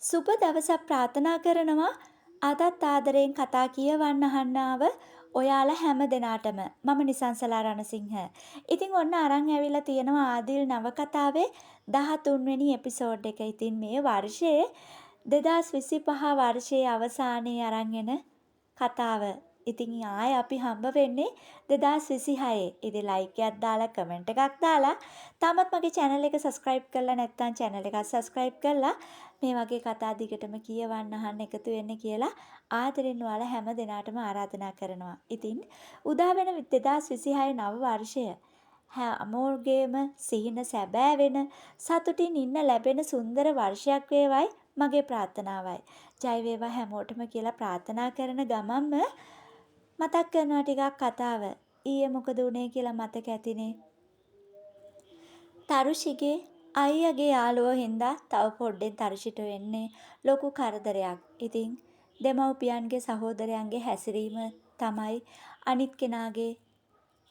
සුබ දවසක් ප්‍රාර්ථනා කරනවා. අදත් ආදරයෙන් කතා කියවන්න අහන්නාව ඔයාලා හැම දෙනාටම. මම නිසංසලා රණසිංහ. ඉතින් ඔන්න අරන් ඇවිල්ලා තියෙනවා ආදිල් නවකතාවේ 13 වෙනි එපිසෝඩ් එක. ඉතින් මේ වර්ෂයේ 2025 වර්ෂයේ අවසානයේ අරන් එන කතාව. ඉතින් ආයේ අපි හම්බ වෙන්නේ 2026. ඉතින් ලයික් එකක් දාලා කමෙන්ට් එකක් දාලා තාමත් මගේ channel එක subscribe කරලා නැත්නම් channel එක subscribe කරලා මේ වගේ කතා දිගටම කියවන්න අහන්න එකතු වෙන්න කියලා ආදරෙන් ඔයාලා හැම දිනාටම ආරාධනා කරනවා. ඉතින් උදා වෙන 2026 නව වර්ෂය හැමෝගේම සිහින සැබෑ වෙන සතුටින් ඉන්න ලැබෙන සුන්දර වර්ෂයක් වේවයි මගේ ප්‍රාර්ථනාවයි. ජය වේවා හැමෝටම කියලා ප්‍රාර්ථනා කරන ගමන්ම මතක් කරනවා ටිකක් කතාව. ඊයේ මොකද වුනේ කියලා මතක ඇතිනේ. තරුෂිගේ අයියාගේ යාළුවෝ හින්දා තව පොඩ්ඩෙන් තරුෂිට වෙන්නේ ලොකු කරදරයක්. ඉතින් දෙමව්පියන්ගේ සහෝදරයන්ගේ හැසිරීම තමයි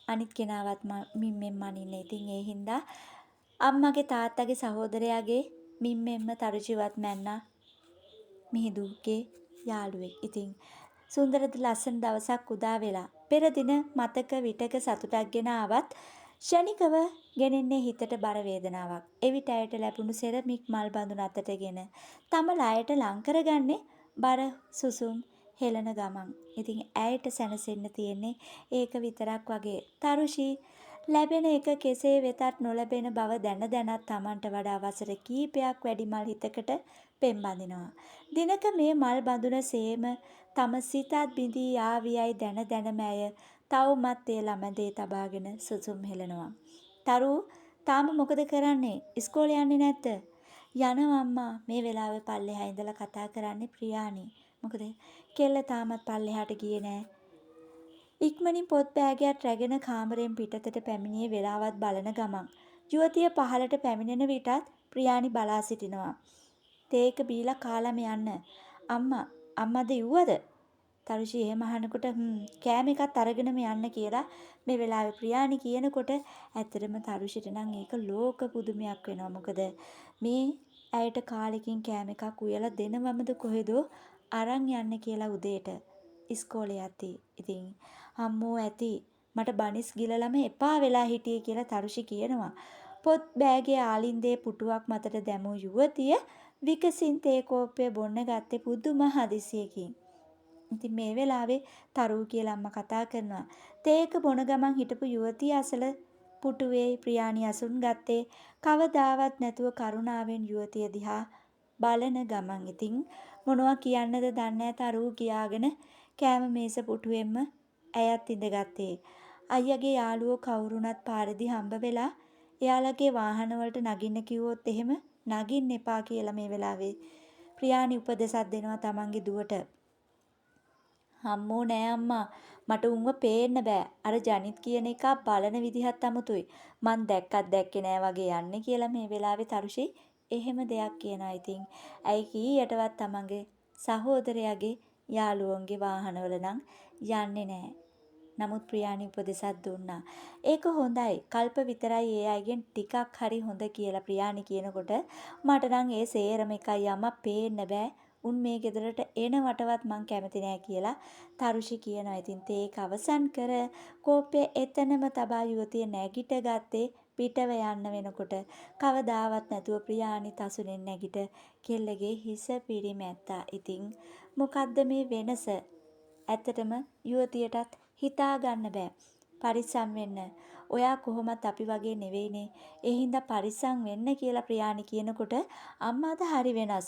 අනිත් කෙනාවත් මිම්මෙන් මනින්නේ. ඉතින් ඒ හින්දා අම්මගේ තාත්තගේ සහෝදරයාගේ මිම්මෙන්ම තරුචිවත් මැන්නා මිහිඳුගේ යාළුවෙක්. ඉතින් සුන්දරද ලස්සන දවසක් උදා වෙලා පෙර දින මතක විටක සතුටක් ගෙන ආවත් ෂණිකව ගෙනෙන්නේ හිතට බර වේදනාවක්. එවිට ඇයට ලැබුණු සෙරමික් මල් බඳුන අතටගෙන තම ලයට ලං කරගන්නේ බර සුසුම් හෙළන ගමන්. ඉතින් ඇයට සැනසෙන්න තියෙන්නේ ඒක විතරක් වගේ. තරුෂි ලැබෙන එක කෙසේ වෙතත් නොලැබෙන බව දැන දැනත් Tamanට වඩා වසර කීපයක් වැඩි මල් හිතකට පෙම් බඳිනවා. දිනක මේ මල් බඳුන සේම තම සිතත් බිඳී ආවියයි දැන දැනම ඇය තවමත් ඒ ළමදේ තබාගෙන සුසුම් හෙලනවා. තරු තාම මොකද කරන්නේ? ඉස්කෝලේ යන්නේ නැද්ද? යනවා අම්මා. මේ වෙලාවේ පල්ලෙහා ඉඳලා කතා කරන්නේ ප්‍රියානි. මොකද කෙල්ල තාමත් පල්ලෙහාට ගියේ නෑ. ඉක්මනින් පොත් බෑගයක් රැගෙන කාමරයෙන් පිටතට පැමිණියේ වෙලාවත් බලන ගමන්. යුවතිය පහළට පැමිණෙන විටත් ප්‍රියානි බලා සිටිනවා. තේක බීලා කාලම යන්න. අම්මද ඉව්වද? තරුෂි එහෙම අහනකොට කෑම එකත් අරගෙනම යන්න කියලා මේ වෙලාවේ ප්‍රියානි කියනකොට ඇත්තටම තරුෂිට නම් ඒක ලෝක පුදුමයක් වෙනවා. මොකද මේ ඇයට කාලෙකින් කෑම එකක් උයලා දෙනවමද කොහෙදෝ අරන් යන්න කියලා උදේට ඉස්කෝලේ යති. ඉතින් අම්මෝ ඇති මට බනිස් ගිලලම එපා වෙලා හිටියේ කියලා තරුෂි කියනවා. පොත් බෑගේ ආලින්දේ පුටුවක් මතට දැමූ යුවතිය විකසින් තේ කෝප්පය බොන්න ගත්තේ පුදුම හදිසියකින්. ඉතින් මේ වෙලාවේ තරු කියලා අම්මා කතා කරනවා. තේක බොන ගමන් හිටපු යුවතිය අසල පුටුවේ ප්‍රියානි අසුන් ගත්තේ කවදාවත් නැතුව කරුණාවෙන් යුවතිය දිහා බලන ගමන්. ඉතින් මොනවා කියන්නද දන්නේ තරු කියාගෙන කෑම මේස පුටුවෙන්ම ඇයත් ඉඳගත්තේ. අයියාගේ යාළුවෝ කවුරුණත් පාරේදී හම්බ වෙලා එයාලගේ වාහන වලට නගින්න කිව්වොත් එහෙම නගින්න එපා කියලා මේ වෙලාවේ ප්‍රියානි උපදෙසක් දෙනවා තමන්ගේ දුවට. අම්මෝ නෑ අම්මා මට උන්ව පේන්න බෑ. අර ජනිත් කියන එක බලන විදිහත් අමුතුයි. මං දැක්කත් දැක්කේ නෑ වගේ යන්නේ කියලා මේ වෙලාවේ තරුෂි එහෙම දෙයක් කියනවා. ඉතින් ඇයි කීයටවත් තමන්ගේ සහෝදරයාගේ යාළුවන්ගේ වාහනවල නම් යන්නේ නෑ. නමුත් ප්‍රියානි උපදෙසක් දුන්නා. ඒක හොඳයි. කල්ප විතරයි ඒ අයගෙන් ටිකක් හරි හොඳ කියලා ප්‍රියානි කියනකොට මට නම් ඒ සේරම එකයි අම්මා පේන්න බෑ. උන් මේ ගෙදරට එනවටවත් මං කැමති නෑ කියලා තරුෂි කියනවා. ඉතින් තේක අවසන් කර කෝප්පේ එතනම තබා යුවතිය නැගිට ගත්තේ පිටව යන්න වෙනකොට කවදාවත් නැතුව ප්‍රියානි තසුනෙන් නැගිට කෙල්ලගේ හිස පිරිමැත්තා. ඉතින් මොකද්ද මේ වෙනස? ඇත්තටම යුවතියටත් හිතා ගන්න බෑ. පරිස්සම් වෙන්න. ඔයා කොහොමත් අපි වගේ නෙවෙයිනේ. ඒ හින්දා පරිස්සම් වෙන්න කියලා ප්‍රියානි කියනකොට අම්මාද හරි වෙනස්.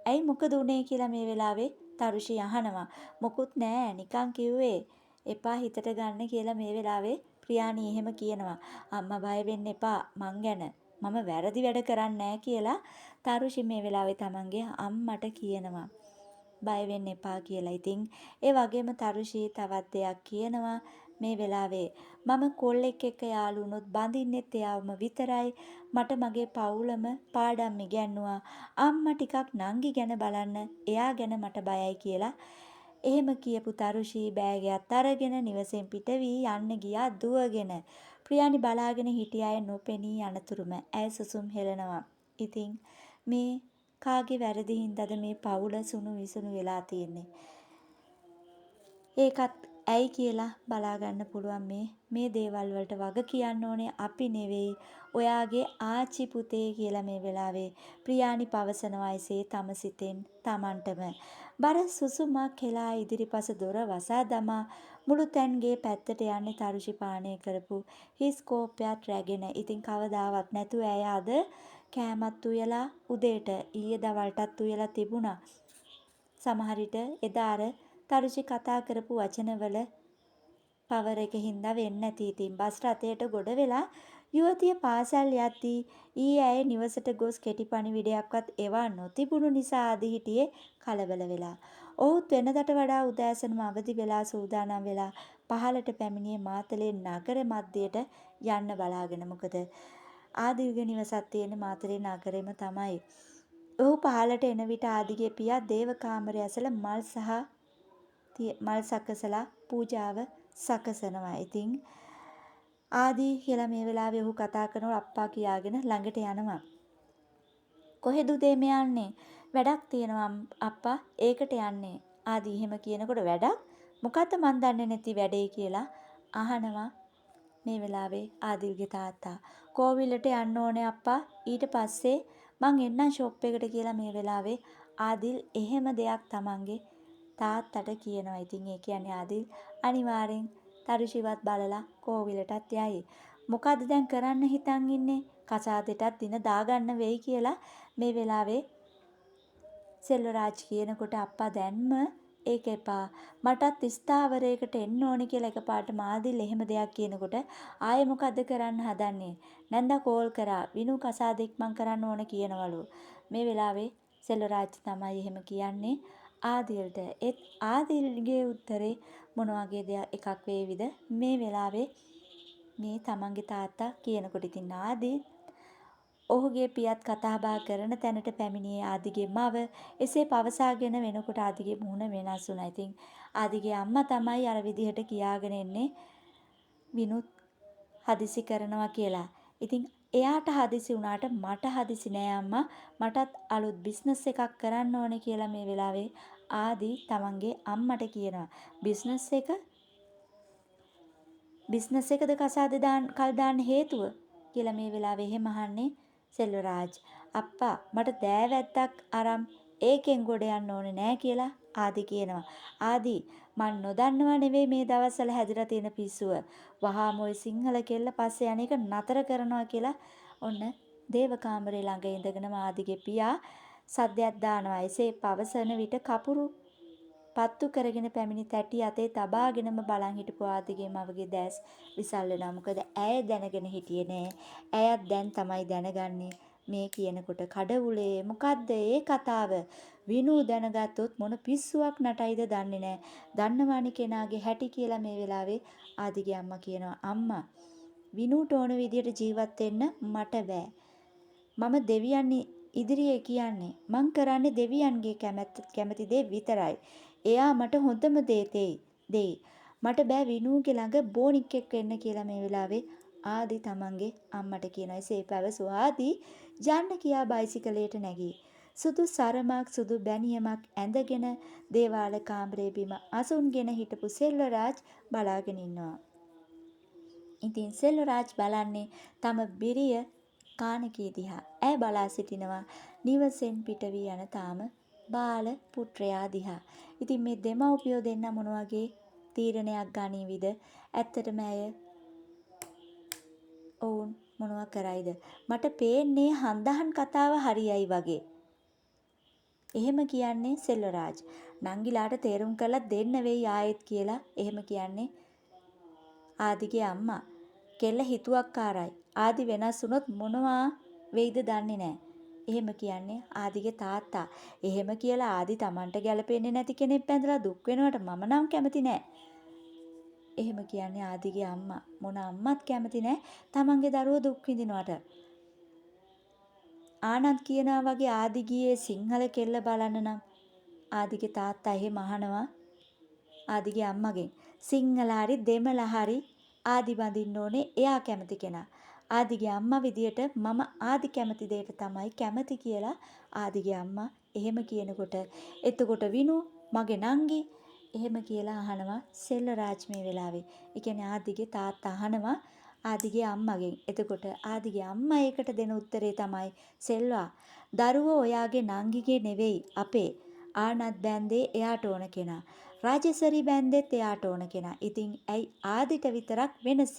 ඇයි මොකද උනේ කියලා මේ වෙලාවේ තරුෂි අහනවා. මොකුත් නෑ නිකන් කිව්වේ. එපා හිතට ගන්න කියලා මේ වෙලාවේ ප්‍රියානි එහෙම කියනවා. අම්මා බය වෙන්න එපා මං ගැන. මම වැරදි වැඩ කරන්නේ නෑ කියලා තරුෂි මේ වෙලාවේ තමන්ගේ අම්මට කියනවා. බය වෙන්න එපා කියලා. ඉතින් ඒ වගේම තරුෂි තවත් දෙයක් කියනවා මේ වෙලාවේ මම කොල්ලෙක් එක්ක යාළු වුණොත් බඳින්නෙත් එයාවම විතරයි. මට මගේ පවුලම පාඩම් ඉගැන්නුවා. අම්මා ටිකක් නංගි ගැන බලන්න. එයා ගැන මට බයයි කියලා. එහෙම කියපු තරුෂි බෑගයත් අරගෙන නිවසෙන් පිට වී යන්න ගියා දුවගෙන. ප්‍රියානි බලාගෙන හිටිය අය නොපෙනී යනතුරුම ඇය සුසුම් හෙලනවා. ඉතින් මේ කාගේ වැරදි හින්දාද මේ පවුල සුණු විසුණු වෙලා තියෙන්නේ. ඒකත් ඇයි කියලා බලා ගන්න පුළුවන් මේ දේවල් වලට වග කියන්න ඕනේ අපි නෙවෙයි. ඔයාගේ ආච්චි පුතේ කියලා මේ වෙලාවේ ප්‍රියානි පවසනවා එසේ තම සිතෙන් Tamanටම. බර සුසුමක් හෙලා ඉදිරිපස දොර වසා දමා මුළු තැන්ගේ පැත්තට යන්නේ තරුෂි පානය කරපු හිස් කෝප්පයක් රැගෙන. ඉතින් කවදාවත් නැතුව ඇය අද කෑමත් උයලා උදේට ඊයේ දවල්ටත් උයලා තිබුණා. සමහර විට එදා අර තරුචි කතා කරපු වචනවල පවර එක හින්දා වෙන්නේ නැති. ඉතින් බස් රථයට ගොඩ වෙලා යුවතිය පාසල් යද්දී ඊයේ ඇය නිවසට ගොස් කෙටි පණිවිඩයක්වත් එවා නොතිබුණු නිසා ආදි හිටියේ කලබල වෙලා. ඔහුත් වෙනදට වඩා උදෑසනම අවදි වෙලා සූදානම් වෙලා පහළට පැමිණියේ මාතලේ නගර මැදයට යන්න බලාගෙන. මොකද ආදිගේ නිවසක් තියෙන මාතලේ නගරෙම තමයි. ඔහු පහළට එන විට ආදිගේ පියා දේව කාමරය ඇසල මල් සකසලා පූජාව සකසනවා. ඉතින් ආදී කියලා මේ වෙලාවේ ඔහු කතා කරනකොට අප්පා කියාගෙන ළඟට යනවා. කොහෙද උදේ මේ යන්නේ? වැඩක් තියෙනවා අප්පා ඒකට යන්නේ. ආදී එහෙම කියනකොට වැඩක්? මොකද්ද මන් දන්නේ නැති වැඩේ කියලා අහනවා මේ වෙලාවේ ආදිල්ගේ තාත්තා. කෝවිලට යන්න ඕනේ අප්පා. ඊට පස්සේ මං එන්නම් ෂොප් එකට කියලා මේ වෙලාවේ ආදිල් එහෙම දෙයක් තමන්ගේ තාත්තට කියනවා. ඉතින් ඒ කියන්නේ ආදිල් අනිවාර්යෙන් තරුෂිවත් බලලා කෝවිලටත් යයි. මොකද්ද දැන් කරන්න හිතන් ඉන්නේ? කසාදෙටත් දින දාගන්න වෙයි කියලා මේ වෙලාවේ සෙල්වරාජ් කියනකොට අප්පා දැන්ම ඒක එපා. මටත් ස්ථාවරයකට එන්න ඕනි කියලා එකපාරට ආදිල් එහෙම දෙයක් කියනකොට ආයේ මොකද්ද කරන්න හදන්නේ? නැන්දා කෝල් කරා. විනු කසාදෙක් මං කරන්න ඕන කියනවලු. මේ වෙලාවේ සෙල්වරාජ් තමයි එහෙම කියන්නේ ආදිල්ට. ඒත් ආදිල්ගේ උත්තරේ මොන වගේ දෙයක් එකක් වේවිද මේ වෙලාවේ මේ තමන්ගේ තාත්තා කියනකොට. ඉතින් ආදිල් ඔහුගේ පියත් කතා බහ කරන තැනට පැමිණියේ ආදිගේ මව. එසේ පවසාගෙන වෙනකොට ආදිගේ මුහුණ වෙනස් වුණා. ඉතින් ආදිගේ අම්මා තමයි අර විදිහට කියාගෙන එන්නේ විනුත් හදිසි කරනවා කියලා. ඉතින් එයාට හදිසි වුණාට මට හදිසි නෑ අම්මා. මටත් අලුත් බිස්නස් එකක් කරන්න ඕනේ කියලා මේ වෙලාවේ ආදි තමන්ගේ අම්මට කියනවා. බිස්නස් එකද කසාද කල් දාන්න හේතුව කියලා මේ වෙලාවේ එහෙම අහන්නේ සෙල්වරාජ්. අප්පා මට දෑවැද්දක් අරන් ඒකෙන් ගොඩ යන්න ඕනේ නෑ කියලා ආදි කියනවා. ආදි මන් නොදන්නව නෙවෙයි මේ දවස්වල හැදිලා තියෙන පිස්සුව. වහාම ඔය සිංහල කෙල්ල පස්සේ යන්නේක නතර කරනවා කියලා ඔන්න දේවකාමරේ ළඟ ඉඳගෙන ආදිගේ පියා සද්දයක් දානවා. එසේ පවසන විට කපුරු පත්තු කරගෙන පැමිණි තැටි අතේ තබාගෙනම බලන් හිටපු ආදිගේ මවගේ දැස් විසල් වෙනවා. මොකද ඇය දැනගෙන හිටියේ නෑ. ඇයත් දැන් තමයි දැනගන්නේ මේ කියනකොට කඩවුලේ මොකද්ද ඒ කතාව? විනු දැනගත්තොත් මොන පිස්සුවක් නටයිද දන්නේ නෑ. දන්නවනි කෙනාගේ හැටි කියලා මේ වෙලාවේ ආදිගේ අම්මා කියනවා. අම්මා විනුට ඕන විදියට ජීවත් වෙන්න මට බෑ. මම දෙවියන් ඉදිරියේ කියන්නේ මං කරන්නේ දෙවියන්ගේ කැමති දේ විතරයි. එයා මට හොඳම දේ දෙයි. මට බෑ විනුගේ ළඟ බෝනික්ෙක් වෙන්න කියලා මේ වෙලාවේ ආදි තමන්ගේ අම්මට කියනවා. එසේ පැවසු ආදි යන්න කියා බයිසිකලයට නැගී. සුදු සරමක් සුදු බැනියමක් ඇඳගෙන දේවාල කාමරේ බිම අසුන්ගෙන හිටපු සෙල්වරාජ් බලාගෙන ඉන්නවා. ඉතින් සෙල්වරාජ් බලන්නේ තම බිරිය කානකී දිහා. ඇය බලා සිටිනවා නිවසෙන් පිට වී යන තාම බාල පුත්‍රයා දිහා. ඉතින් මේ දෙමව්පියෝ දෙන්න මොන වගේ තීරණයක් ගනීවිද? ඇත්තටම ඇය ඔවුන් මොනවා කරයිද? මට පේන්නේ හන්දහන් කතාව හරියයි වගේ. එහෙම කියන්නේ සෙල්වරාජ්. නංගිලාට තේරුම් කරලා දෙන්න වෙයි ආයෙත් කියලා එහෙම කියන්නේ ආදිගේ අම්මා. කෙල්ල හිතුවක්කාරයි. ආදි වෙනස් වුණොත් මොනවා වෙයිද දන්නේ නැහැ. එහෙම කියන්නේ ආදිගේ තාත්තා. එහෙම කියලා ආදි Tamanට ගැලපෙන්නේ නැති කෙනෙක් බැඳලා දුක් වෙනවට මම නම් කැමති නෑ. එහෙම කියන්නේ ආදිගේ අම්මා. මොන අම්මත් කැමති නෑ Tamanගේ දරුවෝ දුක් විඳිනවට. ආනන්ද කියනවා වගේ ආදි ගියේ සිංහල කෙල්ල බලන්න නම් ආදිගේ තාත්තා එහෙම අහනවා ආදිගේ අම්මගෙන්. සිංහල හරි දෙමළ හරි ආදි බඳින්න ඕනේ එයා කැමති කෙනා. ආදිගේ අම්මා විදියට මම ආදි කැමති දෙයට තමයි කැමති කියලා ආදිගේ අම්මා එහෙම කියනකොට එතකොට විනු මගේ නංගි එහෙම කියලා අහනවා සෙල්වරාජ් මේ වෙලාවේ. ඒ කියන්නේ ආදිගේ තාත්තා අහනවා ආදිගේ අම්මගෙන්. එතකොට ආදිගේ අම්මා ඒකට දෙන උත්තරේ තමයි සෙල්වා දරුවෝ ඔයාගේ නංගිගේ නෙවෙයි අපේ. ආනත් බෑන්දේ එයාට ඕන කෙනා. රාජේසරි බෑන්දෙත් එයාට ඕන කෙනා. ඉතින් ඇයි ආදිට විතරක් වෙනස?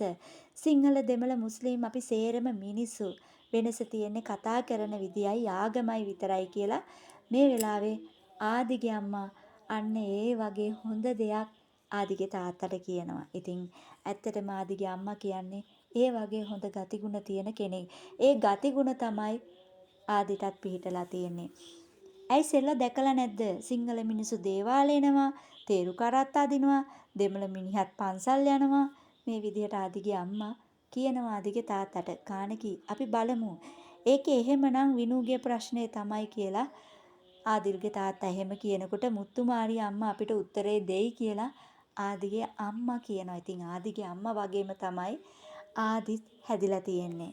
සිංහල දෙමළ මුස්ලිම් අපි සේරම මිනිස්සු. වෙනස තියෙන්නේ කතා කරන විදියයි ආගමයි විතරයි කියලා මේ වෙලාවේ ආදිගේ අම්මා අන්න ඒ වගේ හොඳ දෙයක් ආදිගේ තාත්තට කියනවා. ඉතින් ඇත්තටම ආදිගේ අම්මා කියන්නේ ඒ වගේ හොඳ ගතිගුණ තියෙන කෙනෙක්. ඒ ගතිගුණ තමයි ආදිටත් පිහිටලා තියෙන්නේ. ඇයි සෙල්ල දැකලා නැද්ද? සිංහල මිනිස්සු දේවාල එනවා, තේරු කරත් අදිනවා, දෙමළ මිනිහත් පන්සල් යනවා. මේ විදිහට ආදිගේ අම්මා කියනවා ආදිගේ තාත්තට කාණකි අපි බලමු. ඒකේ එහෙමනම් විනුගේ ප්‍රශ්නේ තමයි කියලා ආදිගේ තාත්තා එහෙම කියනකොට මුත්තුමාරි අම්මා අපිට උත්තරේ දෙයි කියලා ආදිගේ අම්මා කියනවා. ඉතින් ආදිගේ අම්මා වගේම තමයි ආදිත් හැදිලා තියෙන්නේ.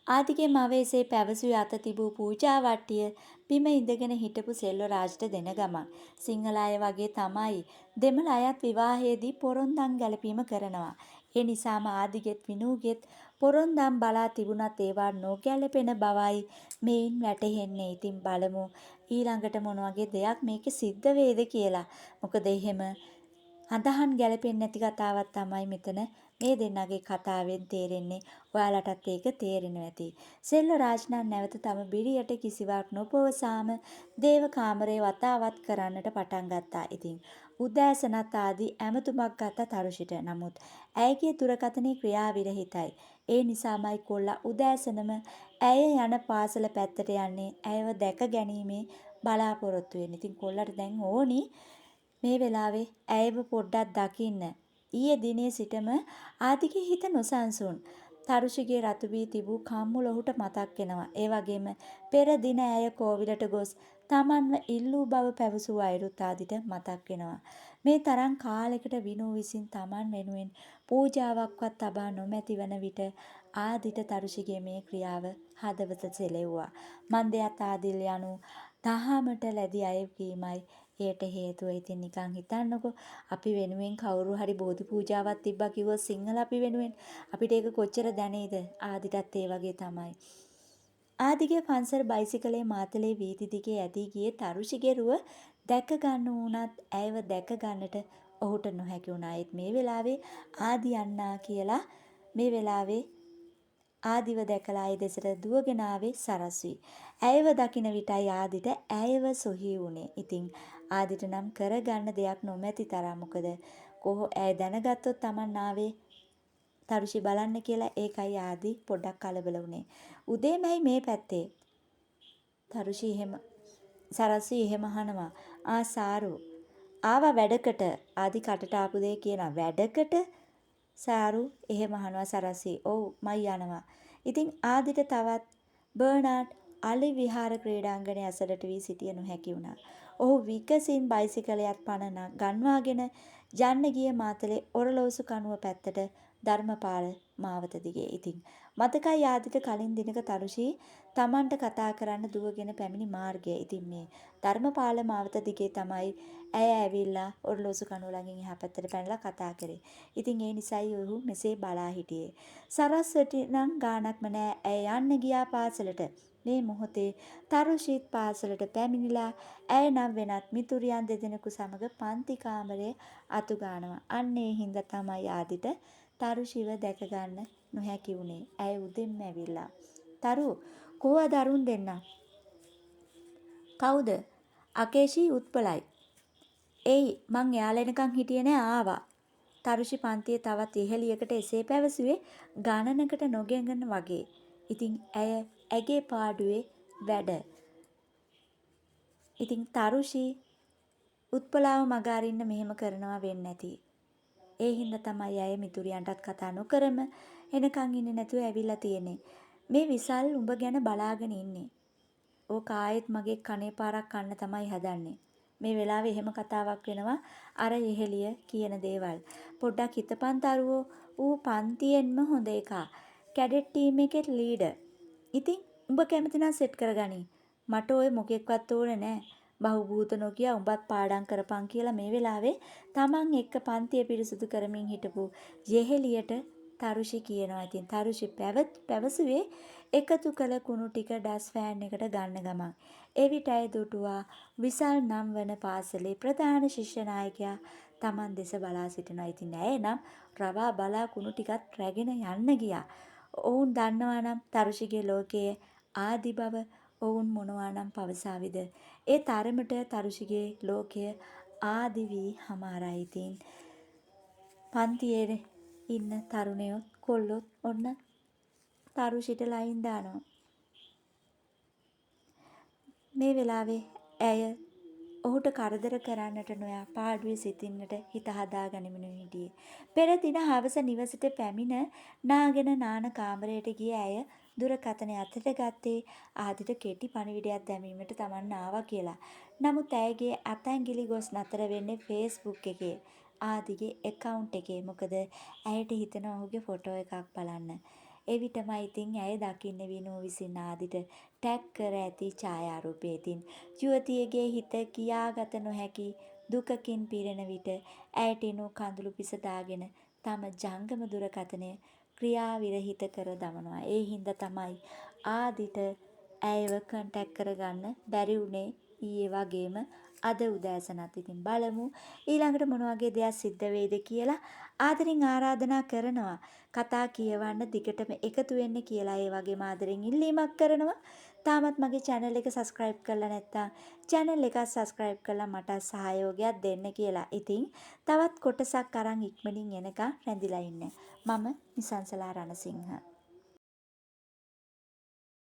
ආදිගේ මව එසේ පැවසුවේ අත තිබූ පූජා වට්ටිය බිම ඉඳගෙන හිටපු සෙල්වරාජ්ට දෙන ගමන්. සිංහල අය වගේ තමයි දෙමළ අයත් විවාහයේදී පොරොන්දම් ගැලපීම කරනවා. ඒ නිසාම ආදිගෙත් විනූගෙත් පොරොන්දම් බලා තිබුණත් ඒවා නොගැලපෙන බවයි මේන් වැටහෙන්නේ. ඉතින් බලමු ඊළඟට මොන වගේ දෙයක් මේකේ සිද්ධ වේද කියලා. මොකද එහෙම අදහන් ගැලපෙන්නේ නැති කතාවක් තමයි මෙතන මේ දෙන්නගේ කතාවෙන් තේරෙන්නේ. ඔයාලටත් ඒක තේරෙනවා ඇති. සෙල්වරාජ් නම් නැවත තම බිරියට කිසිවක් නොපවසාම දේව කාමරේ වතාවත් කරන්නට පටන් ගත්තා. ඉතින් උදෑසනත් ආදී ඇමතුමක් ගත්ත තරුෂිට. නමුත් ඇයගේ දුරකථනයේ ක්‍රියා විරහිතයි. ඒ නිසාමයි කොල්ලා උදෑසනම ඇය යන පාසල පැත්තට යන්නේ ඇයව දැක ගැනීමේ බලාපොරොත්තුවෙන්. ඉතින් කොල්ලට දැන් ඕනි මේ වෙලාවේ ඇයව පොඩ්ඩක් දකින්න. ඊයේ දිනේ සිටම ආදිගේ හිත නොසන්සුන්. තරුෂිගේ රතු වී තිබූ කම්මුල ඔහුට මතක් වෙනවා. ඒ වගේම පෙර දින ඇය කෝවිලට ගොස් තමන්ව ඉල්ලූ බව පැවසූ අයුරුත් ආදිට මතක් වෙනවා. මේ තරම් කාලයකට විනූ විසින් තමන් වෙනුවෙන් පූජාවක්වත් තබා නොමැති වන විට ආදිට තරුෂිගේ මේ ක්‍රියාව හදවත සෙලෙව්වා. මන්දයත් ආදිල් යනු දහමට ලැබි අය කීමයි එයට හේතුව. ඉතින් නිකන් හිතන්නකෝ අපි වෙනුවෙන් කවුරු හරි බෝධි පූජාවක් තිබ්බා කිව්වොත් සිංහල අපි වෙනුවෙන් අපිට ඒක කොච්චර දැනේද? ආදිටත් ඒ වගේ තමයි. ආදිගේ පන්සල් බයිසිකලේ මාතලේ වීදි දිගේ ඇදී ගියේ තරුෂිගේ රුව දැක ගන්න වුණත් ඇයව දැක ගන්නට ඔහුට නොහැකි වුණා. ඒත් මේ වෙලාවේ ආදි යන්නා කියලා මේ වෙලාවේ ආදිව දැකලා ඒ දෙසට දුවගෙන ආවේ සරස්වී. ඇයව දකින විටයි ආදිට ඇයව සොහි වුණේ. ඉතින් ආදිට නම් කරගන්න දෙයක් නොමැති තරම්. මොකද කොහො ඇය දැනගත්තොත් Taman ආවේ තරුෂි බලන්න කියලා. ඒකයි ආදි පොඩ්ඩක් කලබල වුණේ. උදේමයි මේ පැත්තේ තරුෂි එහෙම සරස්වී එහෙම අහනවා. සාරු ආවා වැඩකට. ආදි කටට ආපු දෙය කියනවා. වැඩකට? සාරු එහෙම අහනවා සරස්වී. ඔව් මයි යනවා. ඉතින් ආදිට තවත් බර්නාඩ් අලි විහාර ක්‍රීඩාංගණය ඇසලට වී සිටිය නොහැකි වුණා. ඔහු විකසින් බයිසිකලයක් පණ ගන්වාගෙන යන්න ගිය මාතලේ ඔරලෝසු කනුව පැත්තට ධර්මපාල මාවත දිගේ. ඉතින් මතකයි ආදිට කලින් දිනක තරුෂි Tamanට කතා කරන්න දුවගෙන පැමිණි මාර්ගය. ඉතින් මේ ධර්මපාල මාවත දිගේ තමයි ඇය ඇවිල්ලා ඔරලෝසු කනුව ළඟින් එහා පැත්තට පැනලා කතා කරේ. ඉතින් ඒ නිසායි ඔහු මෙසේ බලා හිටියේ. සරස්වති නම් ගානක්ම නෑ. ඇය යන්න ගියා පාසලට. මේ මොහොතේ තරුෂිත් පාසලට පැමිණිලා ඇය නම් වෙනත් මිතුරියන් දෙදෙනෙකු සමග පන්ති කාමරයේ අතු ගන්නවා. අන්න ඒ හින්දා තමයි ආදිට තරුෂිව දැක ගන්න නොහැකි වුණේ. ඇය උදෙන්ම ඇවිල්ලා තරු කොහොමද අරුන් දෙන්න? කවුද? අකේෂී උත්පලයි. එයි මං එයාලා එනකන් හිටියේ නෑ ආවා. තරුෂි පන්තියේ තවත් ඉහළියකට එසේ පැවසුවේ ගණනකට නොගෙන වගේ. ඉතින් ඇය ඇගේ පාඩුවේ වැඩ. ඉතින් තරුෂි උත්පලාව මග අරින්න මෙහෙම කරනවා වෙන්නේ නැති. ඒ හින්දා තමයි අය මිතුරියන්ටත් කතා නොකරම එනකන් ඉන්නේ නැතුව ඇවිල්ලා තියෙන්නේ. මේ විසල් උඹ ගැන බලාගෙන ඉන්නේ. ඕක ආයෙත් මගේ කනේ පාරක් කන්න තමයි හදන්නේ. මේ වෙලාවේ එහෙම කතාවක් වෙනවා අර ඉහෙලිය කියන දේවල්. පොඩ්ඩක් හිතපන් තරුවෝ ඌ පන්තියෙන්ම හොඳ එකා. කැඩෙට් ටීම් එකේ ලීඩර්. ඉතින් උඹ කැමති නම් සෙට් කරගනි. මට ඔය මොකෙක්වත් ඕනේ නෑ. බහුබූත නොකිය උඹත් පාඩම් කරපන් කියලා මේ වෙලාවේ තමන් එක්ක පන්තිය පිරිසුදු කරමින් හිටපු යෙහෙලියට තරුෂි කියනවා. ඉතින් තරුෂි පැවසුවේ එකතු කළ කුණු ටික ඩස් ෆෑන් එකට ගන්න ගමන්. එවිට ඇය දුටුවා විසල් නම් වන පාසලේ ප්‍රධාන ශිෂ්‍ය නායකයා තමන් දෙස බලා සිටිනවා. ඉතින් ඇය නම් රවා බලා කුණු ටිකත් රැගෙන යන්න ගියා. ඔවුන් දන්නවා නම් තරුෂිගේ ලෝකයේ ආදි බව ඔවුන් මොනවානම් පවසාවිද? ඒ තරමට තරුෂිගේ ලෝකය ආදි වී හමාරයි. ඉතින් පන්තියේ ඉන්න තරුණයෝ කොල්ලොත් ඔන්න තරුෂිට ලයින් දානවා. මේ වෙලාවේ ඇය ඔහුට කරදර කරන්නට නොයා පාඩුවේ සිටින්නට හිත හදා ගනිමිනු හිටියේ. පෙර දින හවස නිවසට පැමිණ නාගෙන නාන කාමරයට ගිය ඇය දුරකථනය අතට ගත්තේ ආදිට කෙටි පණිවිඩයක් දැමීමට තමන් ආවා කියලා. නමුත් ඇයගේ අතැඟිලි ගොස් නතර වෙන්නේ ෆේස්බුක් එකේ ආදිගේ account එකේ. මොකද ඇයට හිතෙනවා ඔහුගේ ෆොටෝ එකක් බලන්න. එවිටමයි ඉතින් ඇය දකින්නේ විනූ විසින් ආදිට ටැග් කර ඇති ඡායාරූපය. ඉතින් යුවතියගේ හිත කියාගත නොහැකි දුකකින් පිරෙන විට ඇයට එනු කඳුළු පිස දාගෙන තම ජංගම දුරකථනය ක්‍රියාවිරහිත කර දමනවා. ඒ හින්දා තමයි ආදිට ඇයව කන්ටැක්ට් කරගන්න බැරි වුණේ ඊයේ වගේම අද උදෑසනත්. ඉතින් බලමු ඊළඟට මොන වගේ දෙයක් සිද්ධ වෙයිද කියලා. ආදරෙන් ආරාධනා කරනවා කතා කියවන්න දිගටම එකතු වෙන්න කියලා. ඒ වගේම ආදරෙන් ඉල්ලීමක් කරනවා තාමත් මගේ channel එක subscribe කරලා නැත්නම් channel එක subscribe කරලා මට සහයෝගයක් දෙන්න කියලා. ඉතින් තවත් කොටසක් අරන් ඉක්මනින් එනකන් රැඳිලා ඉන්න. මම නිසංසලා රණසිංහ.